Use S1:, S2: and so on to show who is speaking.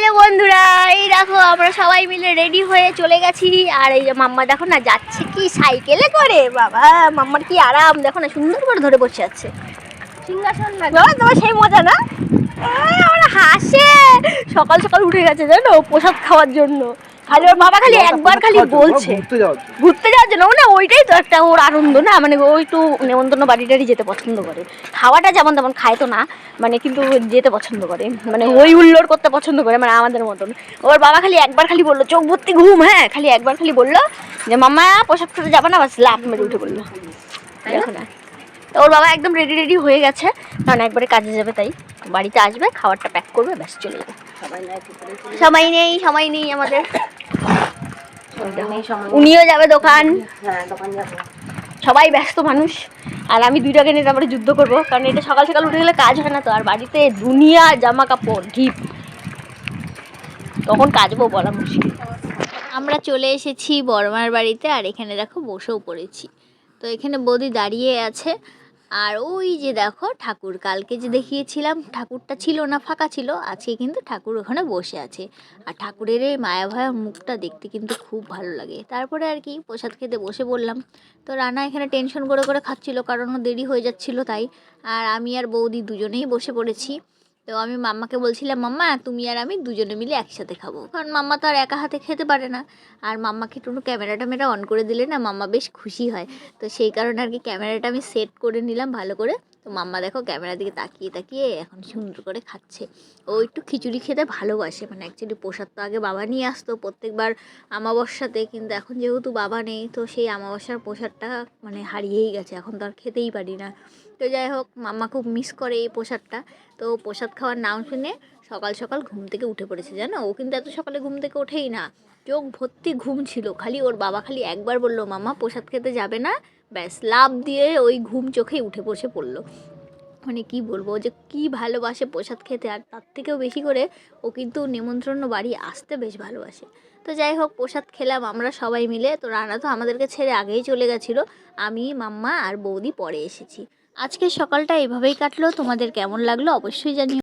S1: যে বন্ধুরা, এই দেখো আমরা সবাই মিলে রেডি হয়ে চলে গেছি। আর এই যে মাম্মা দেখো না যাচ্ছে কি সাইকেলে করে। বাবা, মাম্মার কি আরাম দেখো না, সুন্দর করে ধরে বসে আছে সিংহাসন। তোমার সেই মজা না, আমার হাসে। সকাল সকাল উঠে গেছে জানো প্রসাদ খাওয়ার জন্য। খালি ওর বাবা খালি একবার খালি বলছে ঘুরতে যাওয়ার জন্য, মানে ওইটাই তো একটা ওর আনন্দ না, মানে ও একটু নেমন্তন্ন বাড়ি টাড়ি যেতে পছন্দ করে। খাওয়াটা যেমন তেমন খায় তো না, মানে কিন্তু যেতে পছন্দ করে, মানে ওই হুল্লোড় করতে পছন্দ করে, মানে আমাদের মতন। ওর বাবা খালি একবার খালি বললো, চোখ ভর্তি ঘুম, হ্যাঁ খালি একবার খালি বললো যে মাম্মা প্রসাদ খেতে যাবে না, বাস লাফ মেরে উঠে বললো। দেখো না, তো ওর বাবা একদম রেডি রেডি হয়ে গেছে, কারণ একবারে কাজে যাবে, তাই বাড়িতে আসবে, খাবারটা প্যাক করবে, ব্যাস চলে যাবে। সময় নেই আমাদের। উনিও যাবে দোকান, সবাই ব্যস্ত মানুষ। আর আমি দুইটাকে নিয়ে তারপরে যুদ্ধ করবো, কারণ এটা সকাল সকাল উঠে গেলে কাজ হয় না তো। আর বাড়িতে দুনিয়া জামা কাপড় ঢিপ, তখন কাচবো বলা মুশকিল। আমরা চলে এসেছি বড়মার বাড়িতে, আর এখানে দেখো বসেও পড়েছি। তো এখানে বৌদি দাঁড়িয়ে আছে, আর ওই যে দেখো ঠাকুর, কালকে যে দেখিয়েছিলাম ঠাকুরটা ছিল না, ফাঁকা ছিল, আজকে কিন্তু ঠাকুর ওখানে বসে আছে। আর ঠাকুরের এই মায়াভয়া মুখটা দেখতে কিন্তু খুব ভালো লাগে। তারপরে আর কি প্রসাদ খেতে বসে বললাম। তো রানা এখানে টেনশন করে করে খাচ্ছিল, কারণ দেরি হয়ে যাচ্ছিল তাই। আর আমি আর বৌদি দুজনেই বসে পড়েছি। তো আমি মাম্মাকে বলছিলাম, মাম্মা তুমি আর আমি দুজনে মিলে একসাথে খাবো, কারণ মাম্মা তো আর একা হাতে খেতে পারে না। আর মাম্মাকে একটু ক্যামেরা অন করে দিলে না মাম্মা বেশ খুশি হয়। তো সেই কারণে আর কি ক্যামেরাটা আমি সেট করে নিলাম ভালো করে। তো মাম্মা দেখো ক্যামেরার দিকে তাকিয়ে তাকিয়ে এখন সুন্দর করে খাচ্ছে। ও একটু খিচুড়ি খেতে ভালোবাসে, মানে অ্যাকচুয়ালি প্রসাদ তো আগে বাবা নিয়ে আসতো প্রত্যেকবার আমাবস্যাতে, কিন্তু এখন যেহেতু বাবা নেই তো সেই আমাবস্যার প্রসাদটা মানে হারিয়েই গেছে, এখন তো আর খেতেই পারি না। তো যাই হোক, মাম্মা খুব মিস করে এই প্রসাদটা। তো প্রসাদ খাওয়ার নাম শুনে সকাল সকাল ঘুম থেকে উঠে পড়েছে জানো। ও কিন্তু এত সকালে ঘুম থেকে ওঠেই না, চোখ ভর্তি ঘুম ছিল। খালি ওর বাবা খালি একবার বললো মাম্মা প্রসাদ খেতে যাবে না, ব্যাস লাফ দিয়ে ওই ঘুম চোখেই উঠে বসে পড়লো। মানে কি বলবো, যে কি ভালোবাসে প্রসাদ খেতে, আর তার থেকেও বেশি করে ও কিন্তু নেমন্ত্রণ বাড়ি আসতে বেশ ভালোবাসে। তো যাই হোক, প্রসাদ খেলাম আমরা সবাই মিলে। তো রানা তো আমাদেরকে ছেড়ে আগেই চলে গেছিলো, আমি মাম্মা আর বৌদি পরে এসেছি। আজকের সকালটা এভাবেই কাটলো। তোমাদের কেমন লাগলো অবশ্যই জানিও।